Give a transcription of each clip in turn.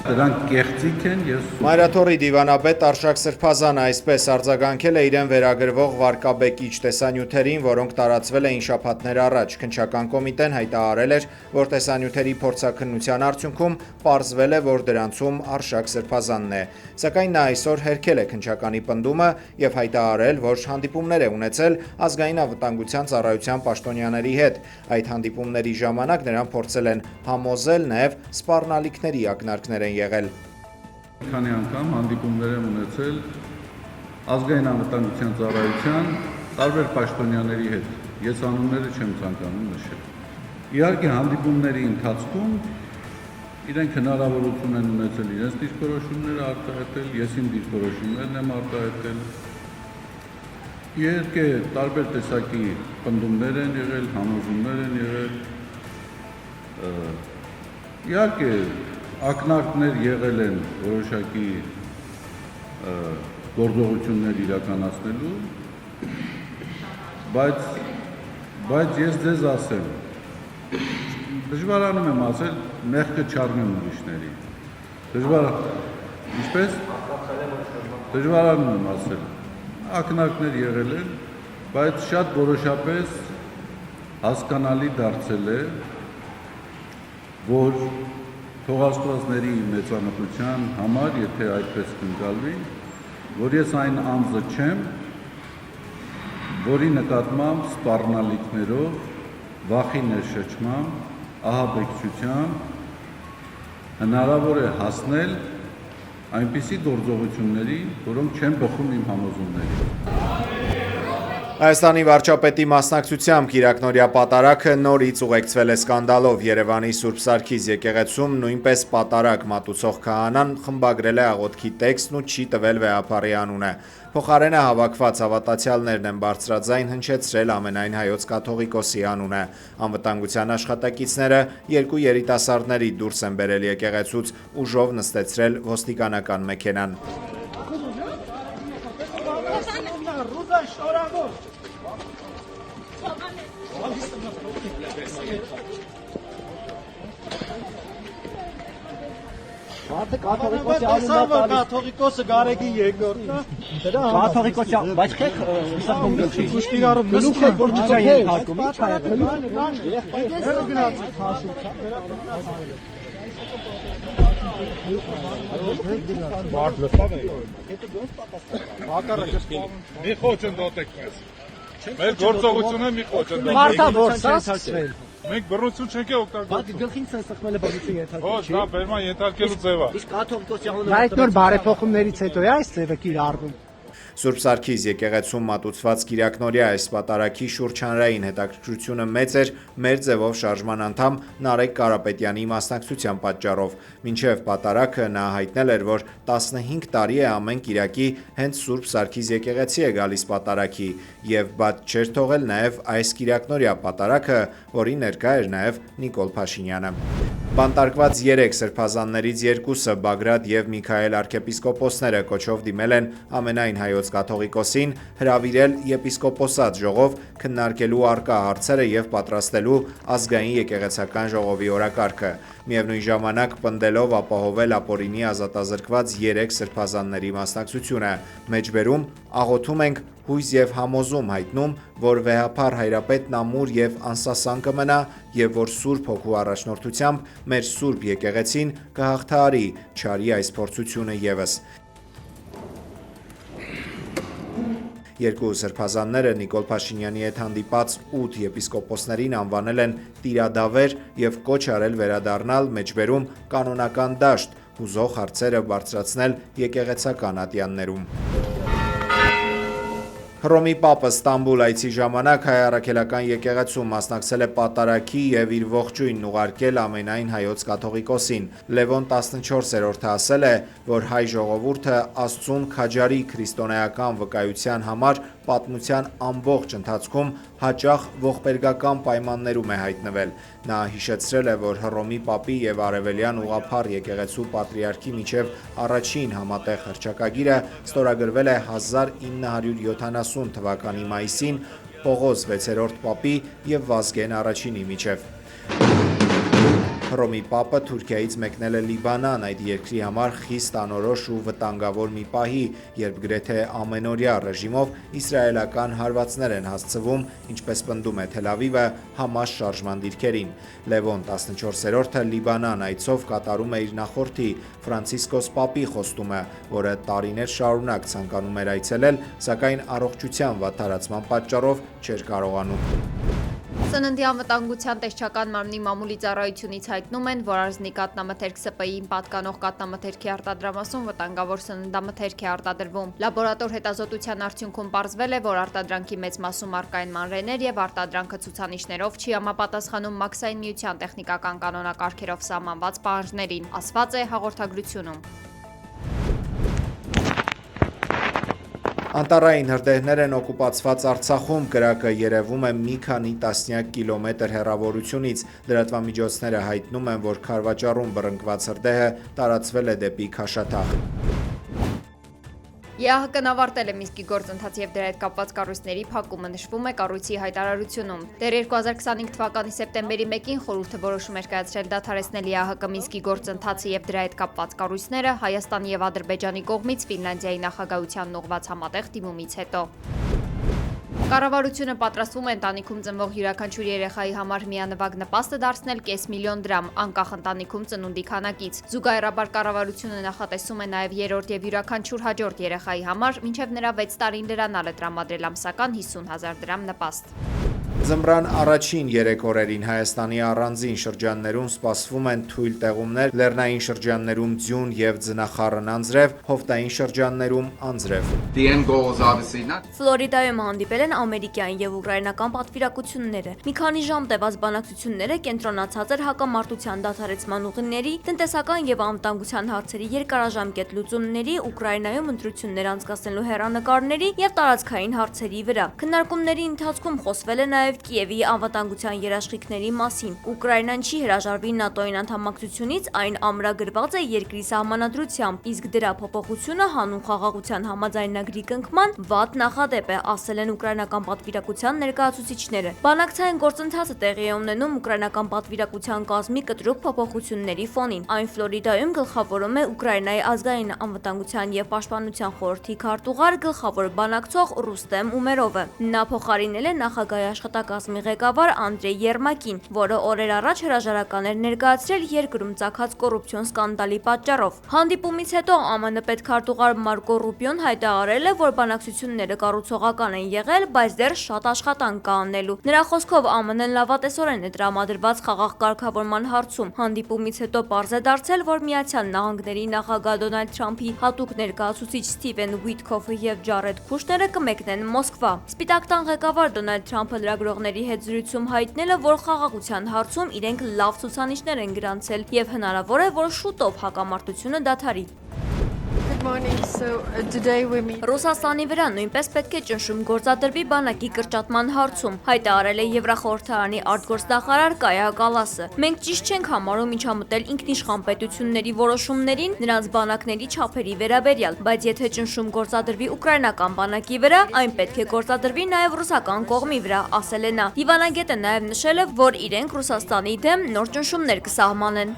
Դրանք կեղծիք են ես Մայրաթորի դիվանապետ Արշակ Սրբազանը այսպես արձագանքել է իրեն վերագրվող վարկաբեկիչ տեսանյութերին, որոնք տարածվել էին շաբաթներ առաջ։ Քննչական կոմիտեն հայտարարել էր, որ տեսանյութերի փորձաքննության արդյունքում պարզվել է, որ դրանցում Արշակ Սրբազանն է։ Սակայն նա այսօր հերքել է քննչականի պնդումը եւ հայտարարել, որ հանդիպումներ է ունեցել ազգային անվտանգության ծառայության պաշտոնյաների հետ։ Այդ հանդիպումների ժամանակ նրան փորձել են համոզել, նաեւ սպառնալիքների ակնարկներ են եղել։ Քանի անգամ հանդիպումներ եմ ունեցել ազգային անվտանգության ծառայության տարբեր պաշտոնյաների հետ։ Ես անունները չեմ ցանկանում նշել։ Իհարկե հանդիպումների ընթացքում իրենք հնարավորություն են ունեցել իրենց դիրքորոշումները արտահայտել, ես իմ դիրքորոշումներն եմ արտահայտել։ Իհարկե տարբեր տեսակի պնդումներ են եղել, համոզումներ են եղել։ Իհարկե ակնարկներ եղել են որոշակի գործողություններ իրականացնելու, բայց ես ձեզ ասեմ, դժվարանում եմ ասել, մեղքը չառնեմ ուրիշների։ Դժվարանում եմ ասել, ակնարկներ եղել են, բայց շատ որոշապես հասկանալի դարձել է, որ թողարկվածների մեծամտության համար, եթե այդպես կընկալվի, որ ես այն անձը չեմ, որի նկատմամբ սպառնալիքներով, վախի ներշնչմամբ, ահաբեկչությամբ հնարավոր է հասնել այնպիսի գործողությունների, որոնք չեն բխում իմ համոզումներից։ Հայաստանի վարչապետի մասնակցությամբ Կիրակնորյա պատարագը նորից ուղեկցվել է սկանդալով։ Երևանի Սուրբ Սարգիս եկեղեցում նույնպես պատարագ մատուցող քահանան խմբագրել է աղոթքի տեքստն ու չի տվել վեհապարի անունը։ Փոխարենը հավաքված հավատացյալներն են բարձրաձայն հնչեցրել ամենայն հայոց կաթողիկոսի անունը։ Անվտանգության աշխատակիցները երկու երիտասարդների դուրս են բերել եկեղեցուց, ուժով նստեցրել ոստիկանական մեքենան։ Կաթողիկոսը Գարեգի երկրորդն է։ Կաթողիկոսը, բայց քեք սպասում գլխի։ Ուշտիգարով գլուխ է որ չծայ ենթարկում, ի՞նչ հայ Մի խոչընդոտեք մեզ։ Մեր գործողությունը մի խոչընդոտ։ Մարտա որսացվել։ Մենք բռնություն չենք օգտագործում։ Գլխին սխմել է բռնություն ենթարկում։ Ոչ, դա բերման ենթարկելու ձև է։ Իսկ կաթողիկոսի անունը այդ նոր բարեփոխումներից հետո է այս ձևը կիրառվում։ Սուրբ Սարգիս եկեղեցում մատուցված Կիրակնորյա այս պատարագի շուրջ հանրային հետաքրքրությունը մեծ էր մեր ձևով շարժման անդամ Նարեկ Կարապետյանի մասնակցության պատճառով։ Մինչև պատարագը նա հայտնել էր, որ 15 տարի է ամեն կիրակի հենց Սուրբ Սարգիս եկեղեցի է գալիս պատարագի եւ բաց չէր թողել նաեւ այս Կիրակնորյա պատարագը, որի ներկա էր նաեւ Նիկոլ Փաշինյանը։ Բանտարկված 3 սրբազաններից երկուսը Բագրատ եւ Միքայել arczepiskoposները կոչով դիմել են ամենայն հայոց կաթողիկոսին հրավիրել եպիսկոպոսատ ժողով քննարկելու առկա հարցերը եւ պատրաստելու ազգային եկեղեցական ժողովի օրակարգը։ Միևնույն ժամանակ պնդելով ապահովել ապօրինի ազատազրկված 3 սրբազանների մասնակցությունը։ Մեջբերում աղոթում ենք հույս եւ համոզում հայտնում, որ վեհապար հայրապետն ամուր եւ անսասան կմնա եւ որ Սուրբ Հոգու առաջնորդությամբ մեր Սուրբ եկեղեցին կհաղթահարի չարի այս փորձությունը եւս։ Երկու սրբազանները Նիկոլ Փաշինյանի հետ հանդիպած 8 եպիսկոպոսներին անվանել են տիրադավեր եւ կոչ արել վերադառնալ մեջբերում կանոնական դաշտ, հուզող հարցերը բարձրացնել եկեղեցական ատյաններում։ Հռոմի Պապը Ստամբուլ այցի ժամանակ հայ առաքելական եկեղեցում մասնակցել է պատարագի եւ իր ողջույնն ուղարկել ամենայն հայոց կաթողիկոսին։ Լևոն 14-րդը ասել է, որ հայ ժողովուրդը Աստծուն քաջարի քրիստոնեական վկայության համար պատմության ամբողջ ընթացքում հաճախ ողբերգական պայմաններում է հայտնվել։ Նա հիշեցրել է, որ Հռոմի Պապի եւ Արևելյան ուղղափառ եկեղեցու պատրիարքի միջև առաջին համատեղ հռչակագիրը ստորագրվել է 1970 թվականի մայիսին Պողոս 6-րդ Պապի եւ Վազգեն I-ի միջև։ Հռոմի Պապը Թուրքիայից մեկնել է Լիբանան, այդ երկրի համար խիստ անորոշ ու վտանգավոր մի պահի, երբ գրեթե ամենօրյա ռեժիմով իսրայելական հարվածներ են հասցվում, ինչպես պնդում է Թել Ավիվը, Համաս շարժման դիրքերին։ Լևոն 14-րդը Լիբանան այցով կատարում է իր նախորդի Ֆրանցիսկոս Պապի խոստումը, որը տարիներ շարունակ ցանկանում էր այցելել, սակայն առողջության վատթարացման պատճառով չէր կարողանում։ Սննդի անվտանգության տեսչական մարմնի մամուլի ծառայությունից հայտնում են, որ Արզնի կաթնամթերք ՍՊԻ-ին պատկանող կաթնամթերքի արտադրամասում վտանգավոր սննդամթերք է արտադրվում։ Լաբորատոր հետազոտության արդյունքում պարզվել է, որ արտադրանքի մեծ մասում առկա են մանրէներ եւ արտադրանքը ցուցանիշներով չի համապատասխանում Մաքսային միության տեխնիկական կանոնակարգերով սահմանված պահանջներին, ասված է հաղորդագրությունում։ Անտառային հրդեհներ են օկուպացված Արցախում, կրակը երևում է մի քանի տասնյակ կիլոմետր հեռավորությունից, լրատվամիջոցները հայտնում են, որ Քարվաճառում բռնկված հրդեհը տարածվել է դեպի Քաշաթաղ։ ԵԱՀԿ-ն ավարտել է Մինսկի գործընթացի եւ դրա հետ կապված կառույցների փակումը, նշվում է կառույցի հայտարարությունում։ Դեռ 2025 թվականի սեպտեմբերի 1-ին խորհուրդը որոշում էր կայացրել դադարեցնել ԵԱՀԿ Մինսկի գործընթացը եւ դրա հետ կապված կառույցները Հայաստանի եւ Ադրբեջանի կողմից Ֆինլանդիայի նախագահությանն ուղղված համատեղ դիմումից հետո։ Կառավարությունը պատրաստվում է ընտանիքում ծնվող յուրաքանչյուր երեխայի համար միանվագ նպաստը դարձնել կես միլիոն դրամ, անկախ ընտանիքում ծնունդի քանակից։ Զուգահեռաբար կառավարությունը նախատեսում է նաև երրորդ եւ յուրաքանչյուր հաջորդ երեխայի համար մինչև նրա 6 տարին լրանալ է տրամադրել ամսական 50,000 դրամ նպաստ։ Ձմռան առաջին 3 օրերին Հայաստանի առանձին շրջաններում սպասվում են թույլ տեղումներ, լեռնային շրջաններում ձյուն եւ ձնախառն անձրև, հովտային շրջաններում անձրև։ Ֆլորիդայում հանդիպել են ամերիկյան եւ ուկրաինական պատվիրակությունները։ Մի քանի ժամ տևած բանակցությունները կենտրոնացած էր հակամարտության դադարեցման ուղիների, տնտեսական եւ անվտանգության հարցերի երկարաժամկետ լուծումների, Ուկրաինայում ընտրություններ անցկացնելու հեռանկարների եւ տարածքային հարցերի վրա։ Քննարկումների ընթացքում խոսվել է նաև Կիևի անվտանգության երաշխիքների մասին։ Ուկրաինան չի հրաժարվի ՆԱՏՕ-ին անդամակցությունից, այն ամրագրված է երկրի սահմանադրությամբ, իսկ դրա փոփոխությունը հանուն խաղաղության համաձայնագրի կնքման վատ նախադեպ է, ասել են ուկրաինական պատվիրակության ներկայացուցիչները։ Բանակցային գործընթացը տեղի է ունենում ուկրաինական պատվիրակության կազմի կտրուկ փոփոխությունների ֆոնին։ Այն Ֆլորիդայում գլխավորում է Ուկրաինայի ազգային անվտանգության եւ պաշտպանության խորհրդի քարտուղար գլխավոր բանակցող Ռուստեմ Ումերովը։ Նա փոխարինել է նախագահի աշխատակազմի ղեկավար Անդրեյ Երմակին, որը օրեր առաջ հրաժարական էր ներկայացրել երկրում ծագած կոռուպցիոն սկանդալի պատճառով։ Հանդիպումից հետո ԱՄՆ պետքարտուղար Մարկո Ռուբիոն հայտարարել է, որ բանակցությունները կառուցողական են եղել, բայց դեռ շատ աշխատանք կա անելու։ Նրա խոսքով ԱՄՆ-ն լավատեսորեն է տրամադրված խաղաղ կարգավորման հարցում։ Հանդիպումից հետո պարզ է դարձել, որ Միացյալ Նահանգների նախագահ Դոնալդ Թրամփի հատուկ ներկայացուցիչ Սթիվեն Ուիթքոֆը եւ Ջարեդ Քուշները կմեկնեն Մոսկվա։ Սպիտակ տան ղեկավար Դոնալդ Թրամփը լրագրողների հետ զրույցում հայտնել է, որ խաղաղության հարցում իրենք լավ ցուցանիշներ են գրանցել եւ հնարավոր է, որ շուտով հակամարտությունը դադարի։ Ռուսաստանի վրա նույնպես պետք է ճնշում գործադրվի բանակի կրճատման հարցում, հայտարարել է Եվրախորհրդարանի արտգործնախարար Կայա Կալասը։ Մենք ճիշտ չենք համարում միջամտել ինքնիշխան պետությունների որոշումներին նրանց բանակների չափերի վերաբերյալ, բայց եթե ճնշում գործադրվի ուկրաինական բանակի վրա, այն պետք է գործադրվի նաև ռուսական կողմի վրա, ասել է նա։ Դիվանագետը նաև նշել է, որ իրենք Ռուսաստանի դեմ նոր ճնշումներ կսահմանեն։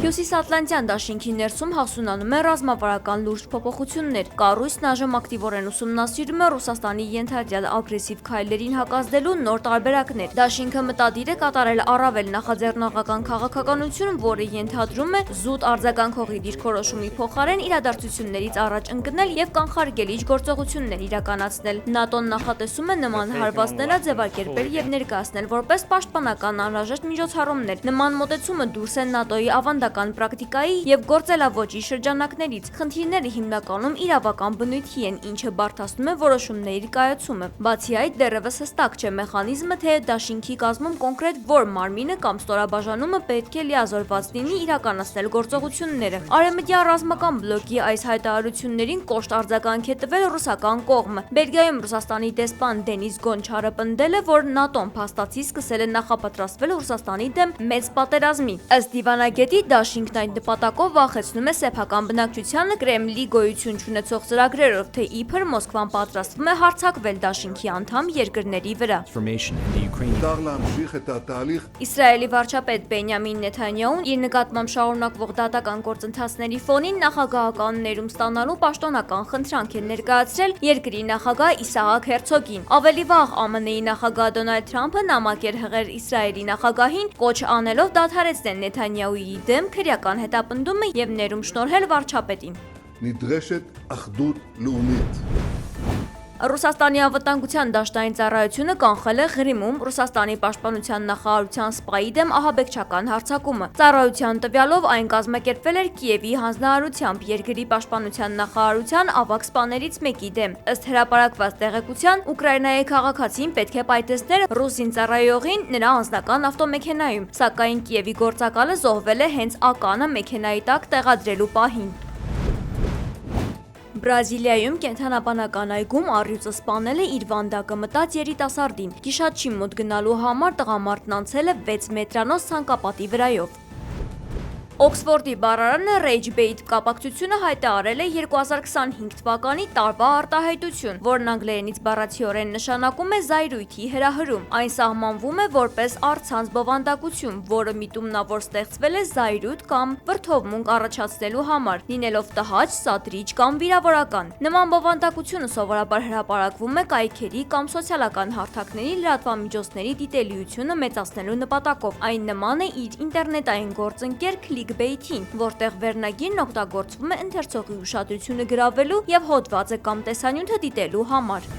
Հյուսիսատլանտյան դաշինքի ներսում հասունանում է ռազմավարական լուրջ փոփոխություններ։ Կառույցն այժմ ակտիվորեն ուսումնասիրում է Ռուսաստանի ենթադրյալ ագրեսիվ քայլերին հակազդելու նոր տարբերակներ։ Դաշինքը մտադիր է կատարել առավել նախաձեռնողական քաղաքականություն, որը ենթադրում է զուտ արձագանքողի դիրքորոշումի փոխարեն իրադարձություններից առաջ ընկնել եւ կանխարգելիչ գործողություններ իրականացնել։ ՆԱՏՕ-ն նախատեսում է նման հարվածները ձևակերպել եւ ներկայացնել որպես պաշտպանական անհրաժեշտ միջոցառումներ։ Նման մոտեցումը դուրս է ՆԱՏՕ-ի ավանդական պրակտիկայի եւ գործելավոճի շրջանակներից։ Խնդիրները հիմնականում իրավական բնույթի են, ինչը բարդացնում է որոշումների կայացումը։ Բացի այդ, դեռևս հստակ չէ մեխանիզմը, թե դաշինքի կազմում կոնկրետ որ մարմինը կամ ստորաբաժանումը պետք է լիազորված լինի իրականացնել գործողությունները։ Արևմտյան ռազմական բլոկի այս հայտարարություններին կոշտ արձագանք է տվել ռուսական կողմը։ Բելգիայում Ռուսաստանի դեսպան Դենիս Գոնչարը պնդել է, որ ՆԱՏՕ-ն փաստացի սկսել է նախապատրաստվել Ռուսաստանի դեմ մեծ պատերազմի։ Ըստ դիվանագետի, դաշինքն այդ նպատակով վախեցնում է սեփական բնակչությանը Կրեմլի գոյություն չունեցող ծրագրերով, թե իբր Մոսկվան պատրաստվում է հարձակվել դաշինքի անդամ երկրների վրա։ Իսրայելի վարչապետ Բենյամին Նեթանյահուն իր նկատմամբ շարունակվող դատական գործընթացների ֆոնին նախագահականներում ստանալու պաշտոնական խնդրանք է ներկայացրել երկրի նախագահ Իսահակ Հերցոգին։ Ավելի վաղ ԱՄՆ-ի նախագահ Դոնալդ Թրամփը նամակ էր հղել Իսրայելի նախագահին, կոչ անելով դադարեցնել Նեթանյահուի դեմ քրեական հետապնդումը եւ ներում շնորհել վարչապետին։ Ռուսաստանի անվտանգության դաշտային ծառայությունը կանխել է Ղրիմում Ռուսաստանի պաշտպանության նախարարության սպայի դեմ ահաբեկչական հարձակումը։ Ծառայության տվյալով այն կազմակերպվել էր Կիևի հանձնարարությամբ երկրի պաշտպանության նախարարության ավագ սպաներից մեկի դեմ։ Ըստ հրապարակված տեղեկության, Ուկրաինայի քաղաքացին պետք է պայթեցներ ռուս զինծառայողին նրա անձնական ավտոմեքենայում, սակայն Կիևի գործակալը զոհվել է հենց ականը մեքենայի տակ տեղադրելու պահին։ Բրազիլիայում կենդանաբանական այգում առյուծը սպանել է իր վանդակը մտած երիտասարդին։ Գիշատչի մոտ գնալու համար տղամարդն անցել է 6 մետրանոց ցանկապատի վրայով։ Օքսֆորդի բառարանը Rage-Bait կապակցությունը հայտարարել է 2025 թվականի տարվա արտահայտություն, որն անգլերենից բառացիորեն նշանակում է զայրույթի հրահրում։ Այն սահմանվում է որպես առցանց բովանդակություն, որը միտումնավոր ստեղծվել է զայրույթ կամ վրդովմունք առաջացնելու համար, լինելով տհաճ, սադրիչ կամ վիրավորական։ Նման բովանդակությունը սովորաբար հրապարակվում է կայքերի կամ սոցիալական հարթակների լրատվամիջոցների դիտելիությունը մեծացնելու նպատակով։ Այն նման է իր ինտերնետային գործընկեր Clickbait-ին, որտեղ վերնագիրն օգտագործվում է ընթերցողի ուշադրությունը գրավելու և հոդվածը կամ տեսանյութը դիտելու համար։